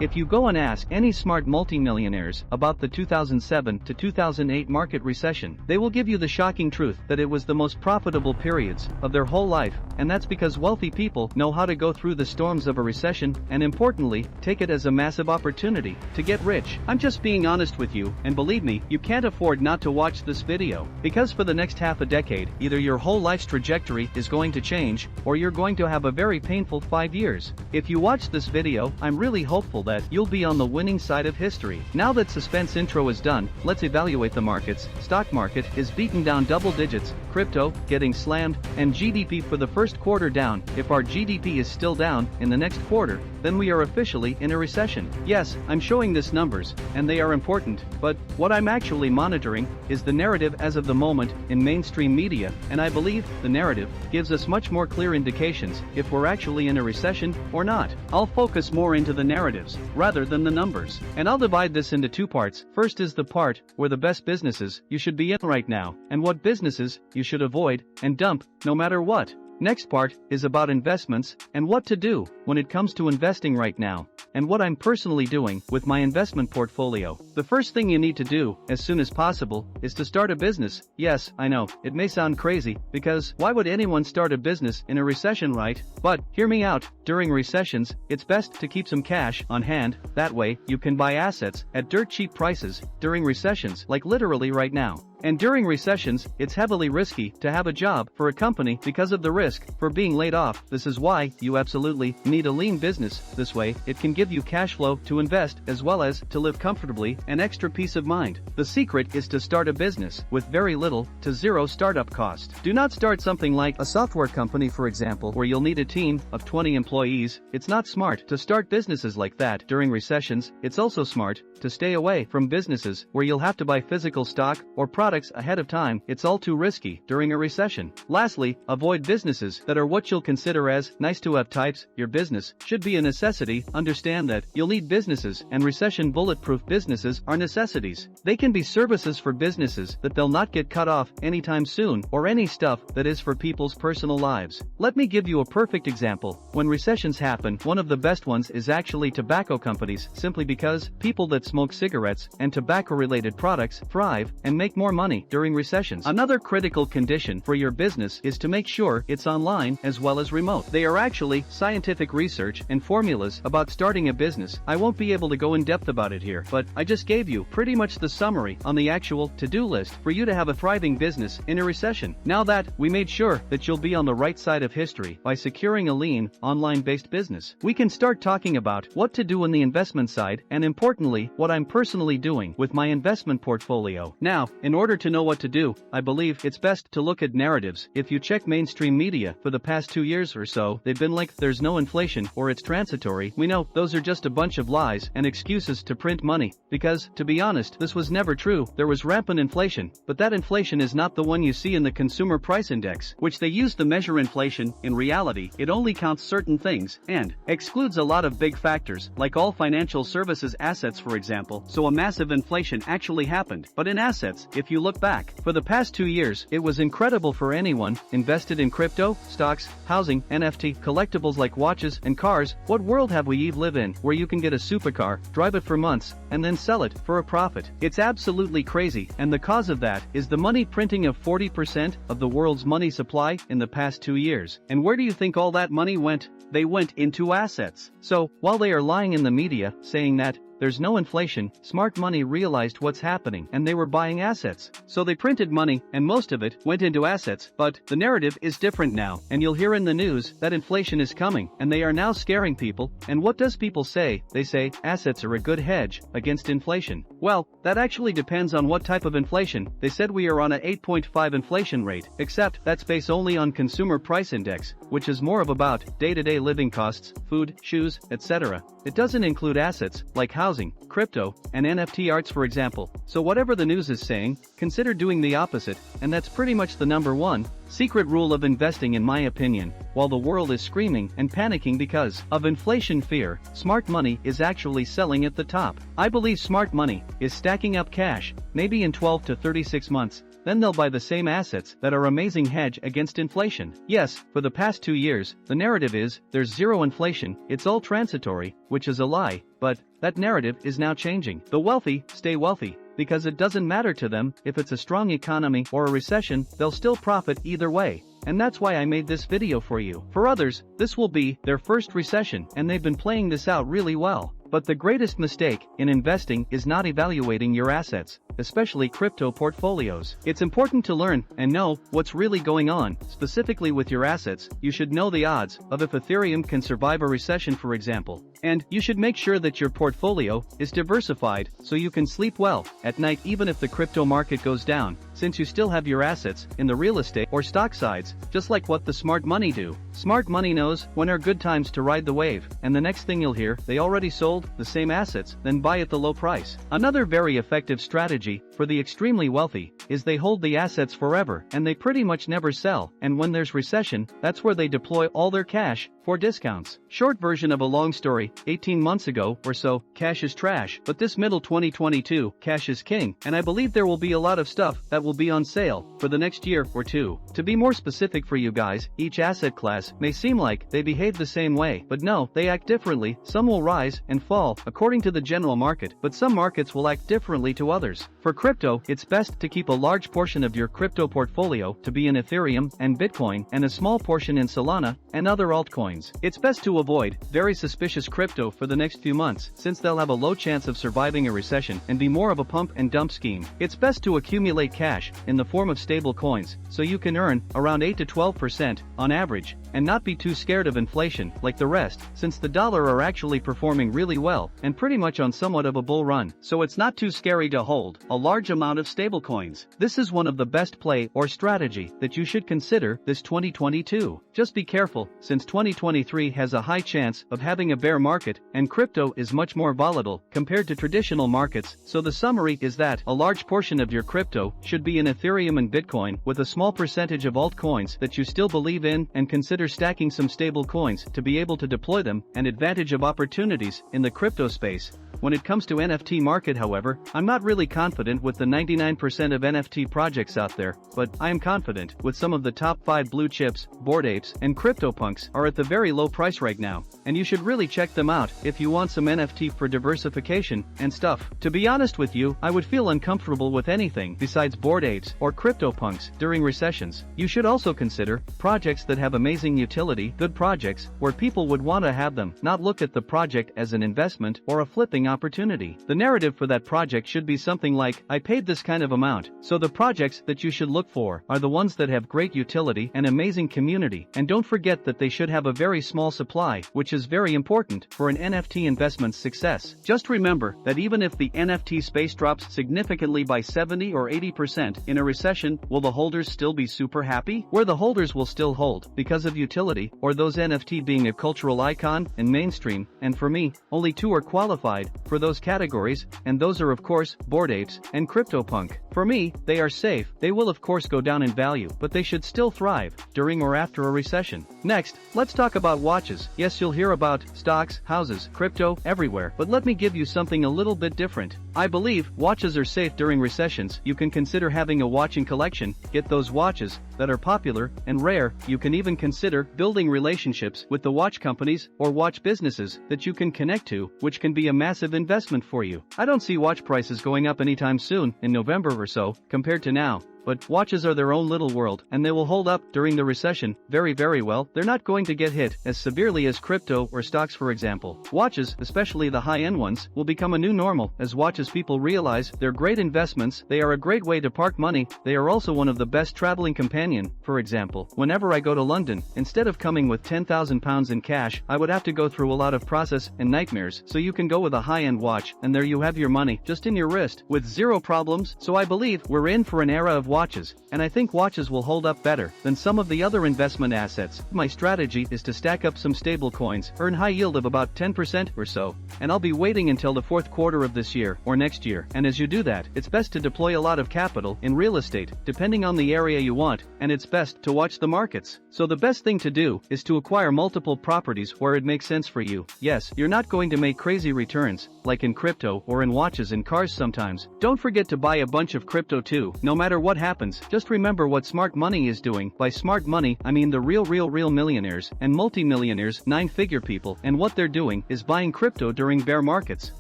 If you go and ask any smart multimillionaires about the 2007 to 2008 market recession, they will give you the shocking truth that it was the most profitable periods of their whole life, and that's because wealthy people know how to go through the storms of a recession and, importantly, take it as a massive opportunity to get rich. I'm just being honest with you, and believe me, you can't afford not to watch this video, because for the next half a decade, either your whole life's trajectory is going to change, or you're going to have a very painful 5 years. If you watch this video, I'm really hopeful that you'll be on the winning side of history. Now that suspense intro is done, let's evaluate the markets. Stock market is beaten down double digits, crypto getting slammed, and GDP for the first quarter down. If our GDP is still down in the next quarter, then we are officially in a recession. Yes, I'm showing this numbers, and they are important, but what I'm actually monitoring is the narrative as of the moment in mainstream media, and I believe the narrative gives us much more clear indications if we're actually in a recession or not. I'll focus more into the narratives rather than the numbers, and I'll divide this into two parts. First is the part where the best businesses you should be in right now, and what businesses you should avoid and dump no matter what. Next part is about investments and what to do when it comes to investing right now, and what I'm personally doing with my investment portfolio. The first thing you need to do, as soon as possible, is to start a business. Yes, I know, it may sound crazy, because why would anyone start a business in a recession, right? But, hear me out, during recessions, it's best to keep some cash on hand, that way, you can buy assets at dirt cheap prices during recessions, like literally right now. And during recessions, it's heavily risky to have a job for a company because of the risk for being laid off. This is why you absolutely need a lean business. This way, it can give you cash flow to invest as well as to live comfortably and extra peace of mind. The secret is to start a business with very little to zero startup cost. Do not start something like a software company, for example, where you'll need a team of 20 employees. It's not smart to start businesses like that during recessions. It's also smart to stay away from businesses where you'll have to buy physical stock or products ahead of time. It's all too risky during a recession. Lastly, avoid businesses that are what you'll consider as nice-to-have types. Your business should be a necessity. Understand that you'll need businesses, and recession bulletproof businesses are necessities. They can be services for businesses that they'll not get cut off anytime soon, or any stuff that is for people's personal lives. Let me give you a perfect example. When recessions happen, one of the best ones is actually tobacco companies, simply because people that smoke cigarettes and tobacco-related products thrive and make more money during recessions. Another critical condition for your business is to make sure it's online as well as remote. They are actually scientific research and formulas about starting a business. I won't be able to go in depth about it here, but I just gave you pretty much the summary on the actual to-do list for you to have a thriving business in a recession. Now that we made sure that you'll be on the right side of history by securing a lean, online-based business, we can start talking about what to do on the investment side, and importantly, what I'm personally doing with my investment portfolio. Now, in order to know what to do, I believe it's best to look at narratives. If you check mainstream media for the past 2 years or so, they've been like, there's no inflation, or it's transitory. We know those are just a bunch of lies and excuses to print money, because, to be honest, this was never true. There was rampant inflation, but that inflation is not the one you see in the consumer price index, which they use to measure inflation. In reality, it only counts certain things, and excludes a lot of big factors, like all financial services assets, for example. So a massive inflation actually happened. But in assets, if you look back, for the past 2 years, it was incredible for anyone invested in crypto, stocks, housing, NFT, collectibles like watches and cars. What world have we live in where you can get a supercar, drive it for months, and then sell it for a profit? It's absolutely crazy, and the cause of that is the money printing of 40% of the world's money supply in the past 2 years. And where do you think all that money went? They went into assets. So, while they are lying in the media, saying that there's no inflation, smart money realized what's happening, and they were buying assets. So they printed money, and most of it went into assets. But the narrative is different now, and you'll hear in the news that inflation is coming, and they are now scaring people. And what does people say? They say assets are a good hedge against inflation. Well, that actually depends on what type of inflation. They said we are on a 8.5 inflation rate, except that's based only on consumer price index, which is more of about day-to-day living costs, food, shoes, etc. It doesn't include assets like housing, crypto, and NFT arts, for example. So whatever the news is saying, consider doing the opposite, and that's pretty much the number one secret rule of investing, in my opinion. While the world is screaming and panicking because of inflation fear, smart money is actually selling at the top. I believe smart money is stacking up cash, maybe in 12 to 36 months, then they'll buy the same assets that are amazing hedge against inflation. Yes, for the past 2 years, the narrative is, there's zero inflation, it's all transitory, which is a lie, but that narrative is now changing. The wealthy stay wealthy, because it doesn't matter to them if it's a strong economy or a recession, they'll still profit either way. And that's why I made this video for you. For others, this will be their first recession, and they've been playing this out really well. But the greatest mistake in investing is not evaluating your assets, especially crypto portfolios. It's important to learn and know what's really going on. Specifically with your assets, you should know the odds of if Ethereum can survive a recession, for example. And you should make sure that your portfolio is diversified so you can sleep well at night even if the crypto market goes down, since you still have your assets in the real estate or stock sides, just like what the smart money do. Smart money knows when are good times to ride the wave, and the next thing you'll hear, they already sold the same assets, then buy at the low price. Another very effective strategy for the extremely wealthy is they hold the assets forever and they pretty much never sell, and when there's recession, that's where they deploy all their cash for discounts. Short version of a long story, 18 months ago or so, cash is trash, but this middle 2022, cash is king, and I believe there will be a lot of stuff that will be on sale for the next year or two. To be more specific for you guys, each asset class may seem like they behave the same way, but no, they act differently. Some will rise and fall according to the general market, but some markets will act differently to others. For crypto, it's best to keep a large portion of your crypto portfolio to be in Ethereum and Bitcoin, and a small portion in Solana and other altcoins. It's best to avoid very suspicious crypto for the next few months, since they'll have a low chance of surviving a recession and be more of a pump and dump scheme. It's best to accumulate cash in the form of stable coins, so you can earn around 8 to 12% on average, and not be too scared of inflation like the rest, since the dollar are actually performing really well and pretty much on somewhat of a bull run, so it's not too scary to hold a large amount of stable coins. This is one of the best play or strategy that you should consider this 2022. Just be careful, since 2023 has a high chance of having a bear market, and crypto is much more volatile compared to traditional markets, so the summary is that a large portion of your crypto should be in Ethereum and Bitcoin, with a small percentage of altcoins that you still believe in, and consider stacking some stable coins to be able to deploy them and advantage of opportunities in the crypto space. When it comes to NFT market, however, I'm not really confident with the 99% of NFT projects out there, but I am confident with some of the top 5 blue chips. Bored Apes and CryptoPunks are at the very low price right now, and you should really check them out if you want some NFT for diversification and stuff. To be honest with you, I would feel uncomfortable with anything besides Bored Apes or CryptoPunks during recessions. You should also consider projects that have amazing utility, good projects where people would want to have them, not look at the project as an investment or a flipping opportunity. The narrative for that project should be something like, I paid this kind of amount. So the projects that you should look for are the ones that have great utility and amazing community, and don't forget that they should have a very small supply, which is very important for an NFT investment's success. Just remember that even if the NFT space drops significantly by 70 or 80% in a recession, will the holders still be super happy? Where the holders will still hold because of utility, or those NFT being a cultural icon and mainstream, and for me, only 2 are qualified for those categories, and those are of course Bored Apes and CryptoPunk. For me, they are safe. They will of course go down in value, but they should still thrive during or after a recession. Next, let's talk about watches. Yes, you'll hear about stocks, houses, crypto, everywhere, but let me give you something a little bit different. I believe watches are safe during recessions. You can consider having a watching collection, get those watches that are popular and rare. You can even consider building relationships with the watch companies or watch businesses that you can connect to, which can be a massive investment for you. I don't see watch prices going up anytime soon, in November or so, compared to now. But watches are their own little world, and they will hold up during the recession very well. They're not going to get hit as severely as crypto or stocks, for example. Watches, especially the high-end ones, will become a new normal as watches people realize they're great investments. They are a great way to park money. They are also one of the best traveling companion. For example, whenever I go to London, instead of coming with £10,000 in cash, I would have to go through a lot of process and nightmares. So you can go with a high-end watch, and there you have your money just in your wrist with zero problems. So I believe we're in for an era of watches, and I think watches will hold up better than some of the other investment assets. My strategy is to stack up some stable coins, earn high yield of about 10% or so, and I'll be waiting until the 4th quarter of this year or next year. And as you do that, it's best to deploy a lot of capital in real estate, depending on the area you want, and it's best to watch the markets. So the best thing to do is to acquire multiple properties where it makes sense for you. Yes, you're not going to make crazy returns, like in crypto or in watches and cars sometimes. Don't forget to buy a bunch of crypto too. No matter what happens, just remember what smart money is doing. By smart money, I mean the real millionaires and multimillionaires, 9-figure people, and what they're doing is buying crypto during bear markets.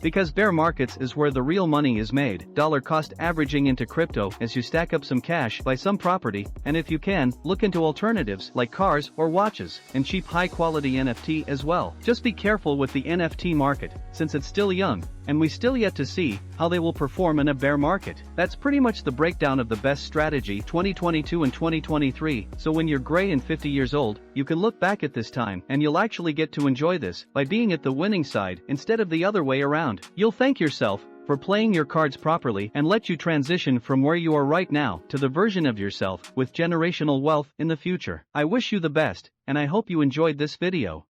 Because bear markets is where the real money is made. Dollar cost averaging into crypto as you stack up some cash, buy some property, and if you can, look into alternatives like cars or watches, and cheap high-quality NFT as well. Just be careful with the NFT market, since it's still young, and we still yet to see how they will perform in a bear market. That's pretty much the breakdown of the best strategy 2022 and 2023, so when you're gray and 50 years old, you can look back at this time and you'll actually get to enjoy this by being at the winning side instead of the other way around. You'll thank yourself for playing your cards properly and let you transition from where you are right now to the version of yourself with generational wealth in the future. I wish you the best, and I hope you enjoyed this video.